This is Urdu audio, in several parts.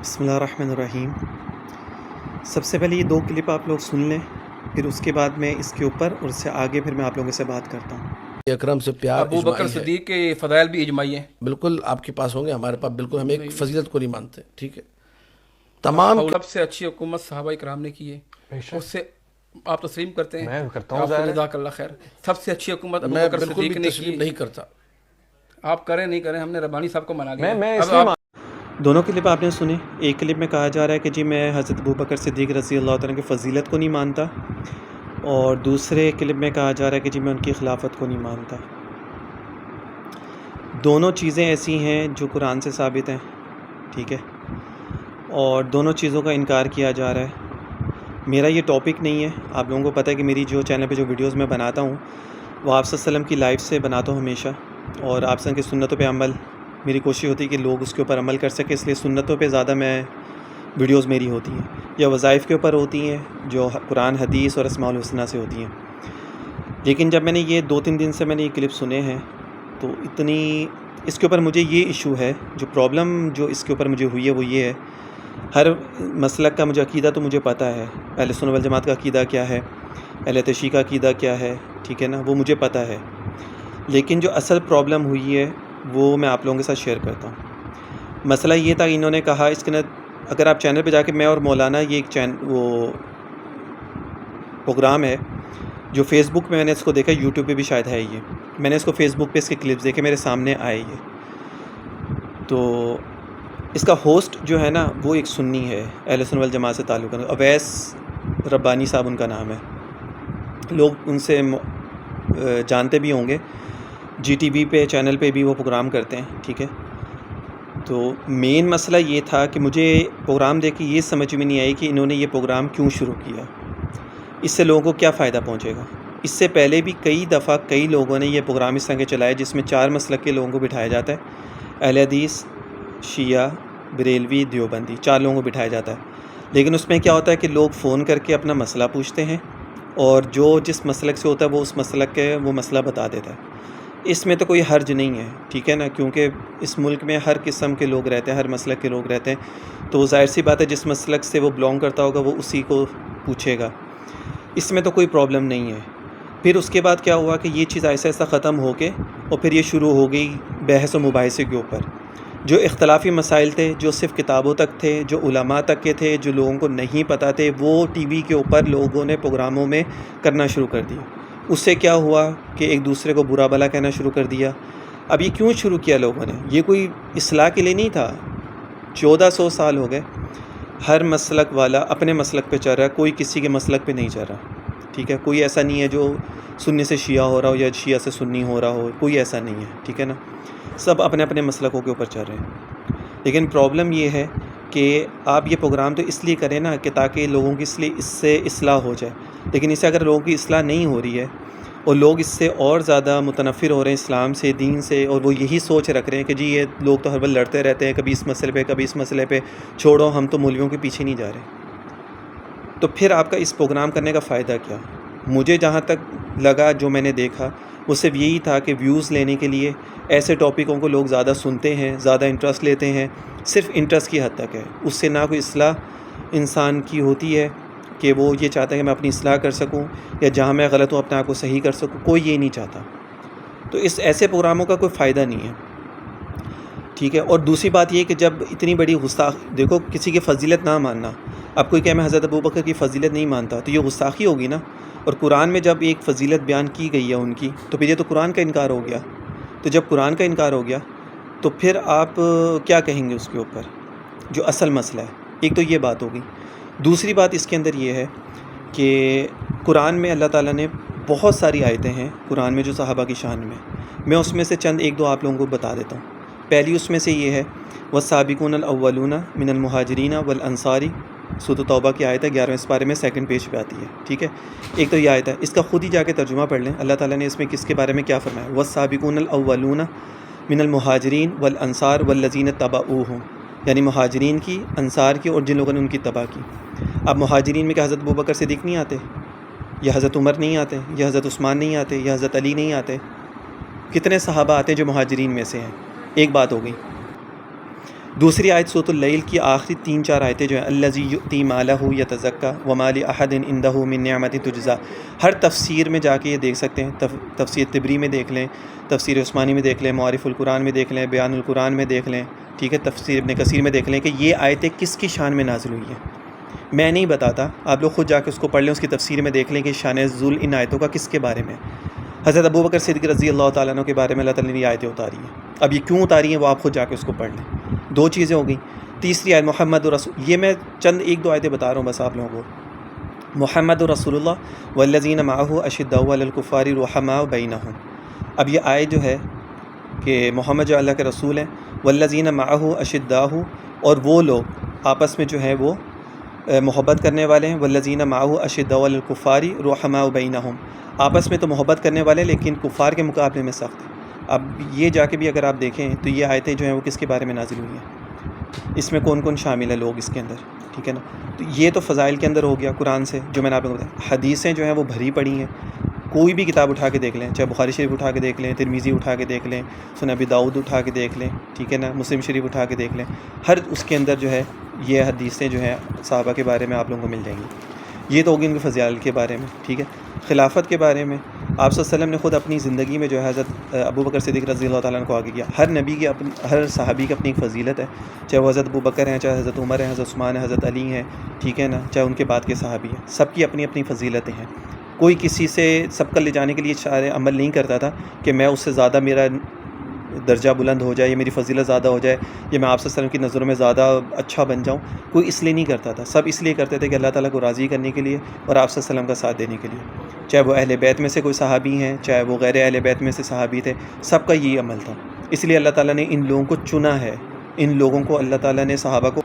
بسم اللہ الرحمن الرحیم۔ سب سے پہلے یہ 2 کلپ آپ لوگ سن لیں، پھر اس کے بعد میں اس کے اوپر اور اس سے آگے پھر میں آپ لوگوں سے بات کرتا ہوں۔ اکرم سے پیار ابو بکر اجماعی ہے، صدیق کے فضائل بھی اجماعی ہیں، بالکل آپ کے پاس ہوں گے، ہمارے پاس بالکل، ہم ایک فضیلت کو نہیں مانتے، ٹھیک ہے۔ تمام اور سب سے اچھی حکومت صحابہ کرام نے کی ہے، اس سے آپ تسلیم کرتے ہیں؟ میں کرتا ہوں، جزاک اللہ خیر۔ سب سے اچھی حکومت ابو میں بکر بالکل صدیق بھی نے تسلیم کی، نہیں کرتا۔ آپ کریں نہیں کریں، ہم نے ربانی صاحب کو منا لیا۔ میں اس اب لیے آپ دونوں کلپ آپ نے سنے۔ ایک کلپ میں کہا جا رہا ہے کہ جی میں حضرت ابو بکر صدیق رضی اللہ تعالیٰ کی فضیلت کو نہیں مانتا، اور دوسرے کلپ میں کہا جا رہا ہے کہ جی میں ان کی خلافت کو نہیں مانتا۔ دونوں چیزیں ایسی ہیں جو قرآن سے ثابت ہیں، ٹھیک ہے، اور دونوں چیزوں کا انکار کیا جا رہا ہے۔ میرا یہ ٹاپک نہیں ہے، آپ لوگوں کو پتہ ہے کہ میری جو چینل پہ جو ویڈیوز میں بناتا ہوں وہ آپ صلی اللہ علیہ وسلم کی لائف سے بناتا ہوں ہمیشہ، اور آپ صلی اللہ کی سنتوں پہ عمل میری کوشش ہوتی ہے کہ لوگ اس کے اوپر عمل کر سکیں، اس لیے سنتوں پہ زیادہ میں ویڈیوز میری ہوتی ہیں، یا وظائف کے اوپر ہوتی ہیں جو قرآن حدیث اور اسماء الحسنہ سے ہوتی ہیں۔ لیکن جب میں نے یہ 2-3 دن سے میں نے یہ کلپ سنے ہیں تو اتنی اس کے اوپر مجھے یہ ایشو ہے، جو پرابلم جو اس کے اوپر مجھے ہوئی ہے وہ یہ ہے، ہر مسلک کا مجھے عقیدہ تو مجھے پتہ ہے، اہل سنت والجماعت کا عقیدہ کیا ہے، اہل تشیع کا عقیدہ کیا ہے، ٹھیک ہے نا، وہ مجھے پتہ ہے، لیکن جو اصل پرابلم ہوئی ہے وہ میں آپ لوگوں کے ساتھ شیئر کرتا ہوں۔ مسئلہ یہ تھا کہ انہوں نے کہا اس کے اگر آپ چینل پہ جا کے میں اور مولانا، یہ ایک وہ پروگرام ہے جو فیس بک میں نے اس کو دیکھا، یوٹیوب پہ بھی شاید ہے، یہ میں نے اس کو فیس بک پہ اس کے کلپس دیکھے، میرے سامنے آئے یہ، تو اس کا ہوسٹ جو ہے نا وہ ایک سنی ہے، اہل سنت والجماعت سے تعلق ہے، اویس ربانی صاحب ان کا نام ہے، لوگ ان سے جانتے بھی ہوں گے، جی ٹی وی پہ چینل پہ بھی وہ پروگرام کرتے ہیں، ٹھیک ہے۔ تو مین مسئلہ یہ تھا کہ مجھے پروگرام دیکھ کے یہ سمجھ میں نہیں آئی کہ انہوں نے یہ پروگرام کیوں شروع کیا، اس سے لوگوں کو کیا فائدہ پہنچے گا۔ اس سے پہلے بھی کئی دفعہ کئی لوگوں نے یہ پروگرام اس طرح کے چلائے جس میں 4 مسلک کے لوگوں کو بٹھایا جاتا ہے، اہل حدیث، شیعہ، بریلوی، دیوبندی، 4 لوگوں کو بٹھایا جاتا ہے، لیکن اس میں کیا ہوتا ہے کہ لوگ فون کر کے اپنا مسئلہ پوچھتے ہیں، اور جو جس مسلک سے ہوتا ہے وہ اس مسلک کے وہ مسئلہ بتا دیتا ہے۔ اس میں تو کوئی حرج نہیں ہے، ٹھیک ہے نا، کیونکہ اس ملک میں ہر قسم کے لوگ رہتے ہیں، ہر مسلک کے لوگ رہتے ہیں، تو ظاہر سی بات ہے جس مسلک سے وہ بلانگ کرتا ہوگا وہ اسی کو پوچھے گا، اس میں تو کوئی پرابلم نہیں ہے۔ پھر اس کے بعد کیا ہوا کہ یہ چیز ایسا ایسا ختم ہو کے اور پھر یہ شروع ہو گئی بحث و مباحثے کے اوپر، جو اختلافی مسائل تھے، جو صرف کتابوں تک تھے، جو علماء تک کے تھے، جو لوگوں کو نہیں پتہ تھے، وہ ٹی وی کے اوپر لوگوں نے پروگراموں میں کرنا شروع کر دیا۔ اس سے کیا ہوا کہ ایک دوسرے کو برا بھلا کہنا شروع کر دیا۔ اب یہ کیوں شروع کیا لوگوں نے؟ یہ کوئی اصلاح کے لیے نہیں تھا۔ 1400 سال ہو گئے، ہر مسلک والا اپنے مسلک پہ چل رہا ہے، کوئی کسی کے مسلک پہ نہیں چل رہا، ٹھیک ہے، کوئی ایسا نہیں ہے جو سنی سے شیعہ ہو رہا ہو یا شیعہ سے سنی ہو رہا ہو، کوئی ایسا نہیں ہے، ٹھیک ہے نا، سب اپنے اپنے مسلکوں کے اوپر چل رہے ہیں۔ لیکن پرابلم یہ ہے کہ آپ یہ پروگرام تو اس لیے کریں نا کہ تاکہ لوگوں کی اس سے اصلاح ہو جائے، لیکن اس سے اگر لوگوں کی اصلاح نہیں ہو رہی ہے اور لوگ اس سے اور زیادہ متنفر ہو رہے ہیں اسلام سے، دین سے، اور وہ یہی سوچ رکھ رہے ہیں کہ جی یہ لوگ تو ہر وقت لڑتے رہتے ہیں، کبھی اس مسئلے پہ کبھی اس مسئلے پہ، چھوڑو ہم تو مولویوں کے پیچھے نہیں جا رہے، تو پھر آپ کا اس پروگرام کرنے کا فائدہ کیا؟ مجھے جہاں تک لگا، جو میں نے دیکھا، وہ صرف یہی تھا کہ ویوز لینے کے لیے ایسے ٹاپکوں کو لوگ زیادہ سنتے ہیں، زیادہ انٹرسٹ لیتے ہیں، صرف انٹرسٹ کی حد تک ہے، اس سے نہ کوئی اصلاح انسان کی ہوتی ہے کہ وہ یہ چاہتا ہے کہ میں اپنی اصلاح کر سکوں، یا جہاں میں غلط ہوں اپنے آپ کو صحیح کر سکوں، کوئی یہ نہیں چاہتا، تو اس ایسے پروگراموں کا کوئی فائدہ نہیں ہے، ٹھیک ہے۔ اور دوسری بات یہ کہ جب اتنی بڑی دیکھو کسی کی فضیلت نہ ماننا، اب کوئی کہ میں حضرت ابو بکر کی فضیلت نہیں مانتا تو یہ گستاخی ہوگی نا، اور قرآن میں جب ایک فضیلت بیان کی گئی ہے ان کی تو پھر یہ تو قرآن کا انکار ہو گیا، تو جب قرآن کا انکار ہو گیا تو پھر آپ کیا کہیں گے اس کے اوپر، جو اصل مسئلہ ہے۔ ایک تو یہ بات ہوگی، دوسری بات اس کے اندر یہ ہے کہ قرآن میں اللہ تعالیٰ نے بہت ساری آیتیں ہیں قرآن میں جو صحابہ کی شان میں اس میں سے چند 1-2 آپ لوگوں کو بتا دیتا ہوں۔ پہلی اس میں سے یہ ہے والسابقون الاولون من المہاجرین والانصار، سورۃ توبہ کی آیت ہے 11ویں سپارے میں 2nd پیج پہ آتی ہے، ٹھیک ہے۔ ایک تو یہ آیت ہے، اس کا خود ہی جا کے ترجمہ پڑھ لیں، اللہ تعالیٰ نے اس میں کس کے بارے میں کیا فرمایا، والسابقون الاولون من المہاجرین والانصار والذین اتبعوہم، یعنی مہاجرین کی، انصار کی، اور جن لوگوں نے ان کی اتباع کی۔ اب مہاجرین میں کہ حضرت ابو بکر صدیق نہیں آتے، یا حضرت عمر نہیں آتے، یا حضرت عثمان نہیں آتے، یا حضرت علی نہیں آتے، کتنے صحابہ آتے ہیں جو مہاجرین میں سے ہیں، ایک بات ہو گئی۔ دوسری آیت سورۃ اللیل کی آخری 3-4 آیتیں جو ہیں الذی یؤتی مالہ یتزکی وما لأحد عندہ من نعمت تجزی، ہر تفسیر میں جا کے یہ دیکھ سکتے ہیں، تفسیر طبری میں دیکھ لیں، تفسیر عثمانی میں دیکھ لیں، معارف القرآن میں دیکھ لیں، بیان القرآن میں دیکھ لیں، ٹھیک ہے، تفسیر ابن کثیر میں دیکھ لیں کہ یہ آیتیں کس کی شان میں نازل ہوئی ہیں۔ میں نہیں بتاتا، آپ لوگ خود جا کے اس کو پڑھ لیں، اس کی تفسیر میں دیکھ لیں کہ شان نزول ان آیتوں کا کس کے بارے میں ہے۔ حضرت ابوبکر صدیق رضی اللہ تعالیٰ عنہ کے بارے میں اللہ تعالیٰ نے یہ آیتیں اتاری ہیں۔ اب یہ کیوں اتاری ہیں وہ آپ خود جا کے اس کو پڑھ لیں۔ 2 چیزیں ہو گئیں۔ تیسری آیت محمد رسول، یہ میں چند 1-2 آیتیں بتا رہا ہوں بس آپ لوگوں کو۔ محمد رسول اللہ والذین معہ اشداء علی الکفار رحماء بینہم، اب یہ آیت جو ہے کہ محمد جو اللہ کے رسول ہیں، والذین معہ اشداء، اور وہ لوگ آپس میں جو ہے وہ محبت کرنے والے ہیں، والذین معہ اشداء علی الکفار رحماء بینہم، آپس میں تو محبت کرنے والے لیکن کفار کے مقابلے میں سخت ہیں۔ اب یہ جا کے بھی اگر آپ دیکھیں تو یہ آیتیں جو ہیں وہ کس کے بارے میں نازل ہوئی ہیں، اس میں کون کون شامل ہیں لوگ اس کے اندر، ٹھیک ہے نا۔ تو یہ تو فضائل کے اندر ہو گیا قرآن سے، جو میں نے آپ کو بتایا۔ حدیثیں جو ہیں وہ بھری پڑی ہیں، کوئی بھی کتاب اٹھا کے دیکھ لیں، چاہے بخاری شریف اٹھا کے دیکھ لیں، ترمذی اٹھا کے دیکھ لیں، سنن ابی داؤد اٹھا کے دیکھ لیں، ٹھیک ہے نا، مسلم شریف اٹھا کے دیکھ لیں، ہر اس کے اندر جو ہے یہ حدیثیں جو ہیں صحابہ کے بارے میں آپ لوگوں کو مل جائیں گی۔ یہ تو ہوگی ان کے فضائل کے بارے میں، ٹھیک ہے۔ خلافت کے بارے میں آپ صلی اللہ علیہ وسلم نے خود اپنی زندگی میں جو ہے حضرت ابوبکر صدیق رضی اللہ تعالیٰ عنہ کو آگے کیا۔ ہر نبی کی ہر صحابی کی اپنی ایک فضیلت ہے، چاہے وہ حضرت ابوبکر ہیں، چاہے حضرت عمر ہیں، حضرت عثمان ہیں، حضرت علی ہیں، ٹھیک ہے نا، چاہے ان کے بعد کے صحابی ہیں، سب کی اپنی اپنی فضیلتیں ہیں۔ کوئی کسی سے سبقت لے جانے کے لیے سارے عمل نہیں کرتا تھا کہ میں اس سے زیادہ میرا درجہ بلند ہو جائے، یا میری فضیلت زیادہ ہو جائے، یا میں آپ صلی اللہ علیہ وسلم کی نظروں میں زیادہ اچھا بن جاؤں۔ کوئی اس لیے نہیں کرتا تھا، سب اس لیے کرتے تھے کہ اللہ تعالیٰ کو راضی کرنے کے لیے اور آپ صلی اللہ علیہ وسلم کا ساتھ دینے کے لیے، چاہے وہ اہل بیت میں سے کوئی صحابی ہیں، چاہے وہ غیر اہل بیت میں سے صحابی تھے، سب کا یہی عمل تھا۔ اس لیے اللہ تعالیٰ نے ان لوگوں کو چنا ہے، ان لوگوں کو اللہ تعالیٰ نے صحابہ کو،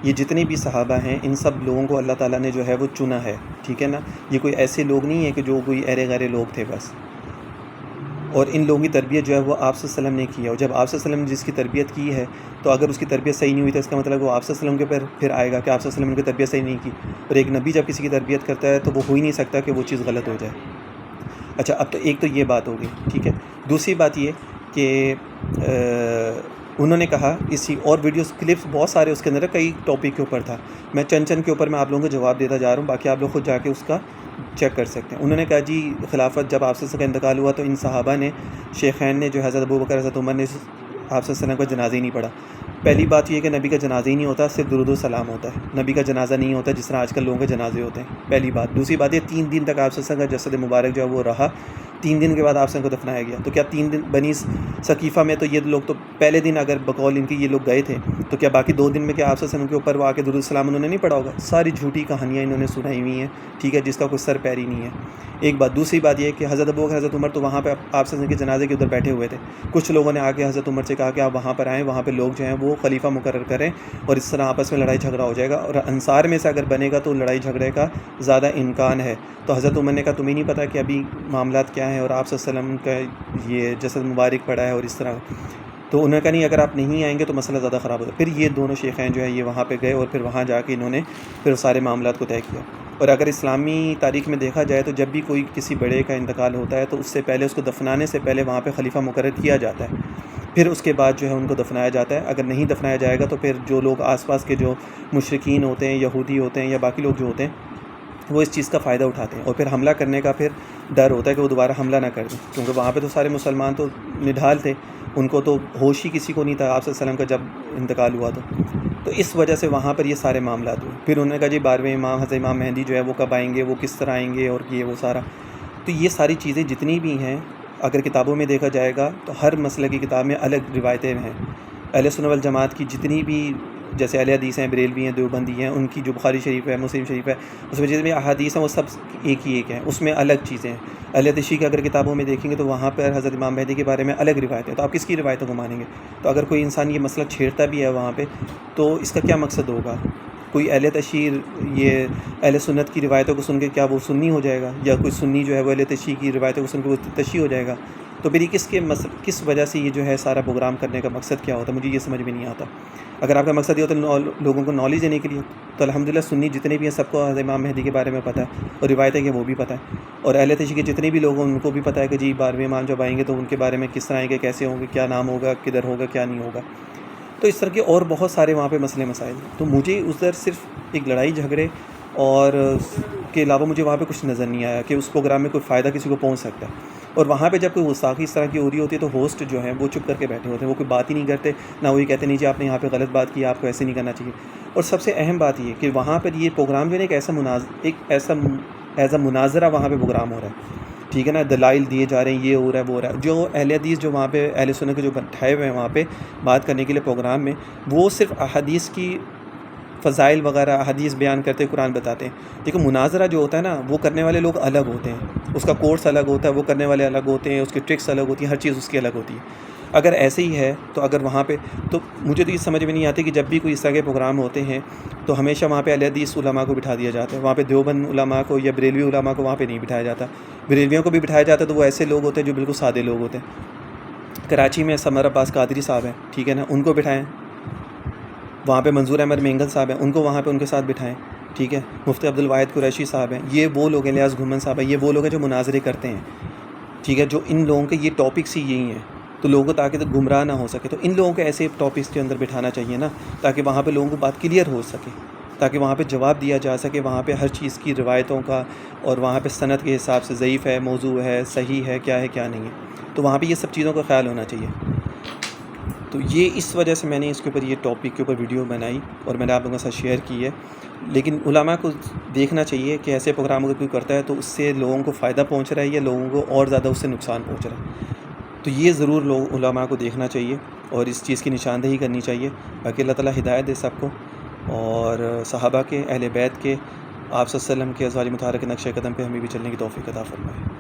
یہ جتنے بھی صحابہ ہیں ان سب لوگوں کو اللہ تعالیٰ نے جو ہے وہ چنا ہے، ٹھیک ہے نا۔ یہ کوئی ایسے لوگ نہیں ہیں کہ جو کوئی ایرے غیرے لوگ تھے بس، اور ان لوگوں کی تربیت جو ہے وہ آپ صلی اللہ علیہ وسلم نے کی ہے، اور جب آپ صلی اللہ علیہ وسلم نے جس کی تربیت کی ہے تو اگر اس کی تربیت صحیح نہیں ہوئی تو اس کا مطلب وہ آپ صلی اللہ علیہ وسلم کے پھر آئے گا کہ آپ صلی اللہ علیہ وسلم نے ان کی تربیت صحیح نہیں کی، اور ایک نبی جب کسی کی تربیت کرتا ہے تو وہ ہو ہی نہیں سکتا کہ وہ چیز غلط ہو جائے۔ اچھا، اب تو ایک تو یہ بات ہوگی، ٹھیک ہے۔ دوسری بات یہ کہ انہوں نے کہا اسی اور ویڈیوز کلپس بہت سارے اس کے اندر کئی ٹاپک کے اوپر تھا، میں چند کے اوپر میں آپ لوگوں کو جواب دیتا جا رہا ہوں، باقی آپ لوگ خود جا کے اس کا چیک کر سکتے ہیں۔ انہوں نے کہا جی خلافت جب آپ صلی اللہ علیہ وسلم کا انتقال ہوا تو ان صحابہ نے، شیخین نے، جو حضرت ابوبکر حضرت عمر نے آپ صلی اللہ علیہ وسلم کا جنازہ ہی نہیں پڑھا۔ پہلی بات یہ کہ نبی کا جنازہ ہی نہیں ہوتا، صرف درود و سلام ہوتا ہے، نبی کا جنازہ نہیں ہوتا جس طرح آج کل لوگوں کے جنازے ہوتے ہیں، پہلی بات۔ دوسری بات یہ 3 دن تک آپ صلی اللہ علیہ وسلم کا جسد مبارک جو ہے وہ رہا، 3 دن کے بعد آپ صلی اللہ علیہ وسلم کو دفنایا گیا۔ تو کیا 3 دن بنی ثقیفہ میں تو یہ لوگ تو پہلے دن اگر بقول ان کی یہ لوگ گئے تھے تو کیا باقی 2 دن میں کیا آپ صلی اللہ علیہ وسلم کے اوپر وہ آ کے درود السلام انہوں نے نہیں پڑھا ہوگا؟ ساری جھوٹی کہانیاں انہوں نے سنائی ہوئی ہیں، ٹھیک ہے، جس کا کوئی سر پیر ہی نہیں ہے، ایک بات۔ دوسری بات یہ کہ حضرت ابوبکر حضرت عمر تو وہاں پہ آپ صلی اللہ علیہ وسلم کے جنازے کے ادھر بیٹھے ہوئے تھے، کچھ لوگوں نے آ کے حضرت عمر سے کہا کہ آپ وہاں پر آئیں، وہاں پہ لوگ جو ہیں وہ خلیفہ مقرر کریں اور اس طرح آپس میں لڑائی جھگڑا ہو جائے گا، اور انصار میں سے اگر بنے گا تو لڑائی جھگڑے کا زیادہ امکان ہے۔ تو حضرت عمر نے کہا تمہیں نہیں پتہ کہ ابھی معاملات کیا ہیں، اور آپ صلی اللہ علیہ وسلم کا یہ جسد مبارک پڑا ہے اور اس طرح۔ تو انہوں نے کہا نہیں، اگر آپ نہیں آئیں گے تو مسئلہ زیادہ خراب ہوگا۔ پھر یہ دونوں شیخین جو ہے یہ وہاں پہ گئے اور پھر وہاں جا کے انہوں نے پھر سارے معاملات کو طے کیا۔ اور اگر اسلامی تاریخ میں دیکھا جائے تو جب بھی کوئی کسی بڑے کا انتقال ہوتا ہے تو اس سے پہلے، اس کو دفنانے سے پہلے وہاں پہ خلیفہ مقرر کیا جاتا ہے، پھر اس کے بعد جو ہے ان کو دفنایا جاتا ہے۔ اگر نہیں دفنایا جائے گا تو پھر جو لوگ آس پاس کے جو مشرکین ہوتے ہیں، یہودی ہوتے ہیں یا باقی لوگ جو ہوتے ہیں وہ اس چیز کا فائدہ اٹھاتے ہیں، اور پھر حملہ کرنے کا پھر ڈر ہوتا ہے کہ وہ دوبارہ حملہ نہ کر دیں، کیونکہ وہاں پہ تو سارے مسلمان تو نڈھال تھے، ان کو تو ہوش ہی کسی کو نہیں تھا آپ صلی اللہ علیہ وسلم کا جب انتقال ہوا تو اس وجہ سے وہاں پر یہ سارے معاملات ہوئے۔ پھر انہوں نے کہا جی 12ویں امام حضرت امام مہدی جو ہے وہ کب آئیں گے، وہ کس طرح آئیں گے، اور یہ وہ سارا۔ تو یہ ساری چیزیں جتنی بھی ہیں اگر کتابوں میں دیکھا جائے گا تو ہر مسئلہ کی کتاب میں الگ روایتیں ہیں۔ اہل سنت والجماعت کی جتنی بھی، جیسے اہل حدیث ہیں، بریلوی ہیں، دیوبندی ہیں، ان کی جو بخاری شریف ہے، مسلم شریف ہے، اس میں جتنے بھی احادیث ہیں وہ سب ایک ہی ایک ہیں، اس میں الگ چیزیں ہیں۔ اہل تشیع کی اگر کتابوں میں دیکھیں گے تو وہاں پر حضرت امام مہدی کے بارے میں الگ روایتیں ہیں، تو آپ کس کی روایتوں کو مانیں گے؟ تو اگر کوئی انسان یہ مسئلہ چھیڑتا بھی ہے وہاں پہ تو اس کا کیا مقصد ہوگا؟ کوئی اہل تشیع یہ اہل سنت کی روایتوں کو سن کے کیا وہ سنی ہو جائے گا، یا کوئی سنی جو ہے وہ اہل تشیع کی روایتوں کو سن کے وہ تشیع ہو جائے گا؟ تو پھر کس وجہ سے یہ جو ہے سارا پروگرام کرنے کا مقصد کیا ہوتا ہے؟ مجھے یہ سمجھ میں نہیں آتا۔ اگر آپ کا مقصد یہ ہوتا ہے لوگوں کو نالج دینے کے لیے تو الحمدللہ سنی جتنے بھی ہیں سب کو حضرت امام مہدی کے بارے میں پتہ ہے، اور روایتیں کہ وہ بھی پتہ ہے، اور اہل تشیع کے جتنے بھی لوگ ہیں ان کو بھی پتہ ہے کہ جی 12ویں امام جب آئیں گے تو ان کے بارے میں کس طرح آئیں گے، کیسے ہوں گے، کیا نام ہوگا، کدھر ہوگا، کیا نہیں ہوگا۔ تو تو اس طرح کے اور بہت سارے وہاں پہ مسئلے مسائل. تو مجھے ادھر صرف ایک لڑائی جھگڑے اور کے علاوہ مجھے وہاں پہ کچھ نظر نہیں آیا کہ اس پروگرام میں کوئی فائدہ کسی کو پہنچ سکتا ہے. اور وہاں پہ جب کوئی گستاخی اس طرح کی ہو رہی ہوتی ہے تو ہوسٹ جو ہیں وہ چپ کر کے بیٹھے ہوتے ہیں, وہ کوئی بات ہی نہیں کرتے, نہ وہی کہتے نہیں جی آپ نے یہاں پہ غلط بات کی, آپ کو ایسے نہیں کرنا چاہیے. اور سب سے اہم بات یہ کہ وہاں پر یہ پروگرام جو ہے ایک ایسا ایز اے مناظرہ وہاں پہ پروگرام ہو رہا ہے, ٹھیک ہے نا, دلائل دیے جا رہے ہیں, یہ ہو رہا ہے وہ ہو رہا ہے. جو اہل حدیث جو وہاں پہ اہل سنت کے جو بٹھائے ہوئے ہیں وہاں پہ بات کرنے کے لیے پروگرام میں, وہ صرف احادیث کی فضائل وغیرہ حدیث بیان کرتے قرآن بتاتے ہیں. دیکھو مناظرہ جو ہوتا ہے نا وہ کرنے والے لوگ الگ ہوتے ہیں, اس کا کورس الگ ہوتا ہے, وہ کرنے والے الگ ہوتے ہیں, اس کی ٹرکس الگ ہوتی ہیں, ہر چیز اس کی الگ ہوتی ہے. اگر ایسے ہی ہے تو اگر وہاں پہ تو مجھے تو یہ سمجھ میں نہیں آتی کہ جب بھی کوئی اس طرح کے پروگرام ہوتے ہیں تو ہمیشہ وہاں پہ اہل حدیث علماء کو بٹھا دیا جاتا ہے. وہاں پہ دیوبند علماء کو یا بریلوی علماء کو وہاں پہ نہیں بٹھایا جاتا. بریلویوں کو بھی بٹھایا جاتا ہے تو وہ ایسے لوگ ہوتے ہیں جو بالکل سادے لوگ ہوتے ہیں. کراچی میں سمر عباس قادری صاحب ہیں, ٹھیک ہے نا, ان کو بٹھائیں. وہاں پہ منظور احمد مینگل صاحب ہیں, ان کو وہاں پہ ان کے ساتھ بٹھائیں, ٹھیک ہے. مفتی عبد الواحد قریشی صاحب ہیں, یہ وہ لوگ ہیں. لیاز گھمن صاحب ہیں, یہ وہ لوگ ہیں جو مناظرے کرتے ہیں, ٹھیک ہے. جو ان لوگوں کے یہ ٹاپکس ہی یہی ہیں تو لوگوں کو تاکہ تو گمراہ نہ ہو سکے, تو ان لوگوں کو ایسے ٹاپکس کے اندر بٹھانا چاہیے نا, تاکہ وہاں پہ لوگوں کو بات کلیئر ہو سکے, تاکہ وہاں پہ جواب دیا جا سکے وہاں پہ ہر چیز کی روایتوں کا, اور وہاں پہ سند کے حساب سے ضعیف ہے, موضوع ہے, صحیح ہے, کیا ہے کیا نہیں ہے. تو وہاں پہ یہ سب چیزوں کا خیال ہونا چاہیے. تو یہ اس وجہ سے میں نے اس کے اوپر یہ ٹاپک کے اوپر ویڈیو بنائی اور میں نے آپ لوگوں کے ساتھ شیئر کی ہے. لیکن علماء کو دیکھنا چاہیے کہ ایسے پروگرام اگر کوئی کرتا ہے تو اس سے لوگوں کو فائدہ پہنچ رہا ہے یا لوگوں کو اور زیادہ اس سے نقصان پہنچ رہا ہے. تو یہ ضرور لوگ علماء کو دیکھنا چاہیے اور اس چیز کی نشاندہی کرنی چاہیے, باقی اللہ تعالیٰ ہدایت دے سب کو, اور صحابہ کے, اہل بیت کے, آپ صلی اللہ علیہ وسلم کے ازواج مطہرہ کے نقش قدم پہ ہمیں بھی چلنے کی توفیق عطا فرمائے.